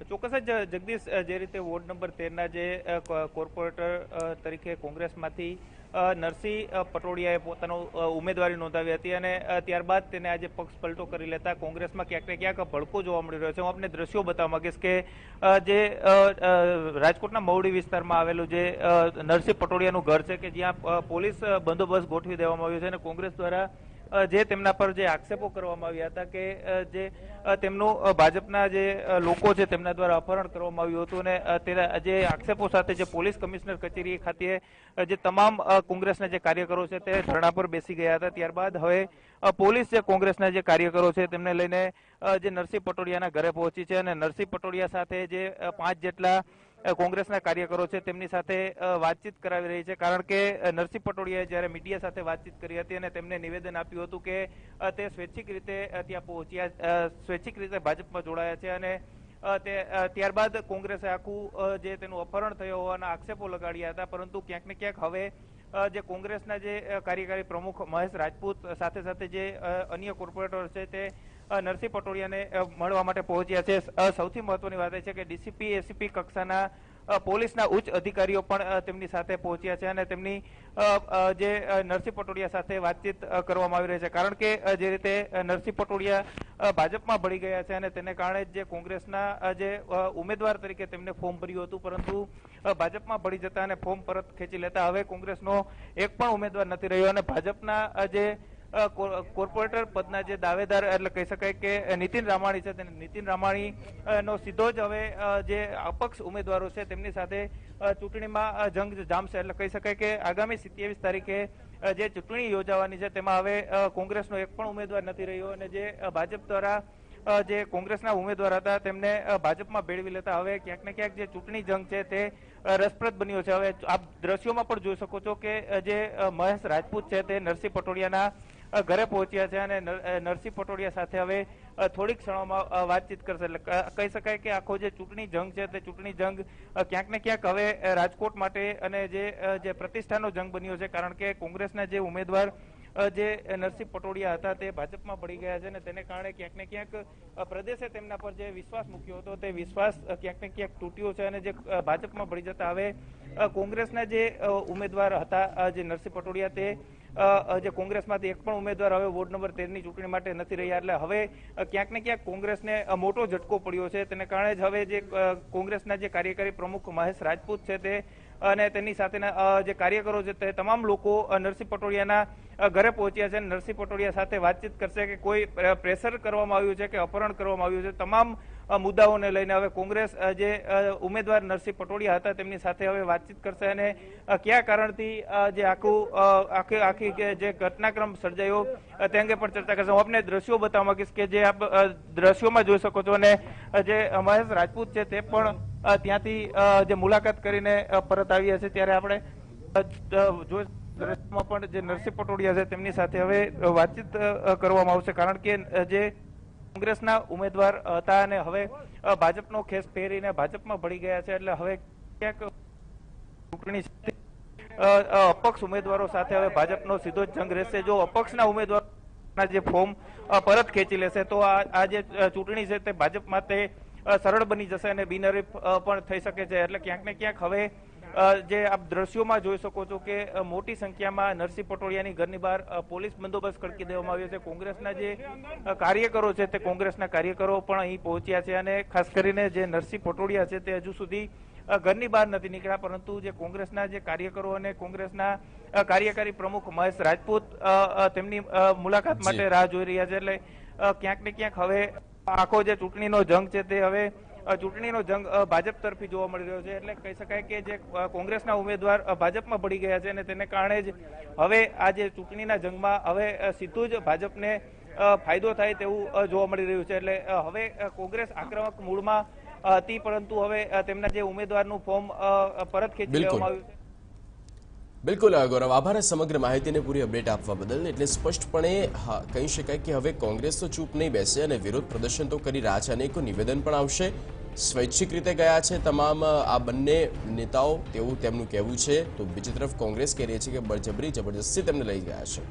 ચોક્કસ જ જગદીશ, જે રીતે વોર્ડ નંબર 13ના જે કોર્પોરેટર તરીકે કોંગ્રેસમાંથી નરસિંહ પટોડિયાએ પોતાનો ઉમેદવારી નોંધાવી હતી અને ત્યારબાદ તેને આજે પક્ષ પલટો કરી લેતા કોંગ્રેસમાં ક્યાંક ને ક્યાંક ભડકો જોવા મળી રહ્યો છે. હું આપને દ્રશ્યો બતાવવા માંગીશ કે જે રાજકોટના મવડી વિસ્તારમાં આવેલું જે નરસિંહ પટોડિયાનું ઘર છે કે જ્યાં પોલીસ બંદોબસ્ત ગોઠવી દેવામાં આવ્યો છે અને કોંગ્રેસ દ્વારા જે તેમના પર જે આક્ષેપો કરવામાં આવ્યા હતા કે જે તેમનું ભાજપના જે લોકો છે તેમના દ્વારા અપહરણ કરવામાં આવ્યું હતું અને તેના જે આક્ષેપો સાથે જે પોલીસ કમિશનર કચેરી ખાતે જે તમામ કોંગ્રેસના જે કાર્યકરો છે તે ધરણા પર બેસી ગયા હતા. ત્યારબાદ હવે પોલીસ જે કોંગ્રેસના જે કાર્યકરો છે તેમને લઈને જે નરસિંહ પટોડિયાના ઘરે પહોંચી છે અને નરસિંહ પટોડિયા સાથે જે 5 જેટલા કોંગ્રેસના કાર્યકરો છે તેમની સાથે વાતચીત કરાવી રહી છે. કારણ કે નરસિંહ પટોડિયાએ જ્યારે મીડિયા સાથે વાતચીત કરી હતી અને તેમને નિવેદન આપ્યું હતું કે તે સ્વૈચ્છિક રીતે ત્યાં પહોંચ્યા, સ્વૈચ્છિક રીતે ભાજપમાં જોડાયા છે અને ત્યારબાદ કોંગ્રેસે આખું જે તેનું અપહરણ થયો હોવાના આક્ષેપો લગાડ્યા હતા. પરંતુ ક્યાંક ને ક્યાંક હવે જે કોંગ્રેસના જે કાર્યકારી પ્રમુખ મહેશ રાજપૂત સાથે સાથે જે અન્ય કોર્પોરેટર છે તે નરસિંહ પટોડિયાને મળવા માટે પહોંચ્યા છે. સૌથી મહત્વની વાત એ છે કે ડીસીપી એસીપી કક્ષાના પોલીસના ઉચ્ચ અધિકારીઓ પણ તેમની સાથે પહોંચ્યા છે અને તેમની જે નરસિંહ પટોડિયા સાથે વાતચીત કરવામાં આવી રહી છે. કારણ કે જે રીતે નરસિંહ પટોડિયા ભાજપમાં ભળી ગયા છે અને તેને કારણે જે કોંગ્રેસના જે ઉમેદવાર તરીકે તેમને ફોર્મ ભર્યું હતું, પરંતુ ભાજપમાં ભળી જતા અને ફોર્મ પરત ખેંચી લેતા હવે કોંગ્રેસનો એક પણ ઉમેદવાર નથી રહ્યો અને ભાજપના જે કોર્પોરેટર પદના જે દાવેદાર એટલે કહી શકાય કે નીતિન રામાણી છે, નીતિન રામાણી નો સીધો જ હવે જે અપક્ષ ઉમેદવારો છે તેમની સાથે ચૂંટણીમાં જંગ જામશે. એટલે કહી શકાય કે આગામી 27 તારીખે જે ચૂંટણી યોજાવાની છે તેમાં હવે કોંગ્રેસનો એક પણ ઉમેદવાર નથી રહ્યો અને જે ભાજપ દ્વારા જે કોંગ્રેસના ઉમેદવાર હતા તેમને ભાજપમાં ભેળવી લેતા હવે ક્યાંક ને ક્યાંક જે ચૂંટણી જંગ છે તે રસપ્રદ બન્યો છે. હવે આપ દ્રશ્યોમાં પણ જોઈ શકો છો કે જે મહેશ રાજપૂત છે તે નરસિંહ પટોડિયાના ઘરે પહોંચ્યા છે અને નરસિંહ પટોડિયા સાથે હવે થોડીક ક્ષણોમાં વાતચીત કરશે. એટલે કહી શકાય કે આખો જે ચૂંટણી જંગ છે તે ચૂંટણી જંગ ક્યાંક ને ક્યાંક હવે રાજકોટ માટે અને જે પ્રતિષ્ઠાનો જંગ બન્યો છે. કારણ કે કોંગ્રેસના જે ઉમેદવાર જે નરસિંહ પટોડિયા હતા તે ભાજપમાં ભળી ગયા છે અને તેને કારણે ક્યાંક ને ક્યાંક પ્રદેશે તેમના પર જે વિશ્વાસ મૂક્યો હતો તે વિશ્વાસ ક્યાંક ને ક્યાંક તૂટ્યો છે અને જે ભાજપમાં ભળી જતા હવે કોંગ્રેસના જે ઉમેદવાર હતા જે નરસિંહ પટોડિયા તે જે કોંગ્રેસમાંથી એક પણ ઉમેદવાર હવે વોર્ડ નંબર 13ની ચૂંટણી માટે નથી રહ્યા. એટલે હવે ક્યાંક ને ક્યાંક કોંગ્રેસને મોટો ઝટકો પડ્યો છે. તેને કારણે જ હવે જે કોંગ્રેસના જે કાર્યકારી પ્રમુખ મહેશ રાજપૂત છે તે અને તેની સાથેના જે કાર્યકરો છે તે તમામ લોકો નરસિંહ પટોડિયાના ઘરે પહોંચ્યા છે. નરસિંહ પટોડિયા સાથે વાતચીત કરશે કે કોઈ પ્રેશર કરવામાં આવ્યું છે કે અપહરણ કરવામાં આવ્યું છે. તમામ મુદ્દાઓને લઈને હવે કોંગ્રેસ જે ઉમેદવાર નરસિંહ પટોડિયા હતા તેમની સાથે હવે વાતચીત કરશે અને કયા કારણથી જે આખી જે ઘટનાક્રમ સર્જાયો તે અંગે પણ ચર્ચા કરશે. હું આપને દ્રશ્યો બતાવવા માંગીશ કે જે આપ દ્રશ્યોમાં જોઈ શકો છો અને જે મહેશ રાજપૂત છે તે પણ ત્યાંથી જે મુલાકાત કરીને પરત આવ્યા છે ત્યારે આપણે જોઈ દ્રશ્યમાં પણ જે નરસિંહ પટોડિયા છે તેમની સાથે હવે વાતચીત કરવામાં આવશે. કારણ કે જે કોંગ્રેસના ઉમેદવાર હતા અને હવે ભાજપનો ખેસ પહેરીને ભાજપમાં ભળી ગયા છે. એટલે હવે ક્યાંક ચૂંટણી અપક્ષ ઉમેદવારો સાથે હવે ભાજપનો સીધો જ જંગ રહેશે. જો અપક્ષના ઉમેદવારોના જે ફોર્મ પરત ખેંચી લેશે તો આ જે ચૂંટણી છે તે ભાજપ માટે સરળ બની જશે અને બિનહરીફ પણ થઈ શકે છે. એટલે ક્યાંક ને ક્યાંક હવે જે આપ દ્રશ્યોમાં જોઈ શકો છો કે મોટી સંખ્યામાં નરસિંહ પટોડિયાની ઘરની બહાર પોલીસ બંદોબસ્ત ખડકી દેવામાં આવ્યો છે. કોંગ્રેસના જે કાર્યકરો છે તે કોંગ્રેસના કાર્યકરો પણ અહીં પહોંચ્યા છે અને ખાસ કરીને જે નરસિંહ પટોડિયા છે તે હજુ સુધી ઘરની બહાર નથી નીકળ્યા, પરંતુ જે કોંગ્રેસના જે કાર્યકરો અને કોંગ્રેસના કાર્યકારી પ્રમુખ મહેશ રાજપૂત તેમની મુલાકાત માટે રાહ જોઈ રહ્યા છે. એટલે ક્યાંક ને ક્યાંક હવે આખો જે ચૂંટણીનો જંગ છે તે હવે ચૂંટણીનો જંગ ભાજપ તરફી જોવા મળી રહ્યો છે. એટલે કહી શકાય કે જે કોંગ્રેસના ઉમેદવાર ભાજપમાં ભળી ગયા છે અને તેને કારણે જ હવે આ જે ચૂંટણીના જંગમાં હવે સીધું જ ભાજપને ફાયદો થાય તેવું જોવા મળી રહ્યું છે. એટલે હવે કોંગ્રેસ આક્રમક મૂડમાં હતી, પરંતુ હવે તેમના જે ઉમેદવારનું ફોર્મ પરત ખેંચી લેવામાં આવ્યું છે. બિલકુલ ગૌરવ, આભાર સમગ્ર માહિતીને પૂરી અપડેટ આપવા બદલ. એટલે સ્પષ્ટપણે કહી શકાય કે હવે કોંગ્રેસ તો ચૂપ નહીં બેસે અને વિરોધ પ્રદર્શન તો કરી રહ્યા છે. અનેકો નિવેદન પણ આવશે. સ્વૈચ્છિક રીતે ગયા છે તમામ આ બંને નેતાઓ તેવું તેમનું કહેવું છે. તો બીજી તરફ કોંગ્રેસ કહી રહી છે કે બળજબરી જબરદસ્તી તેમને લઈ ગયા છે.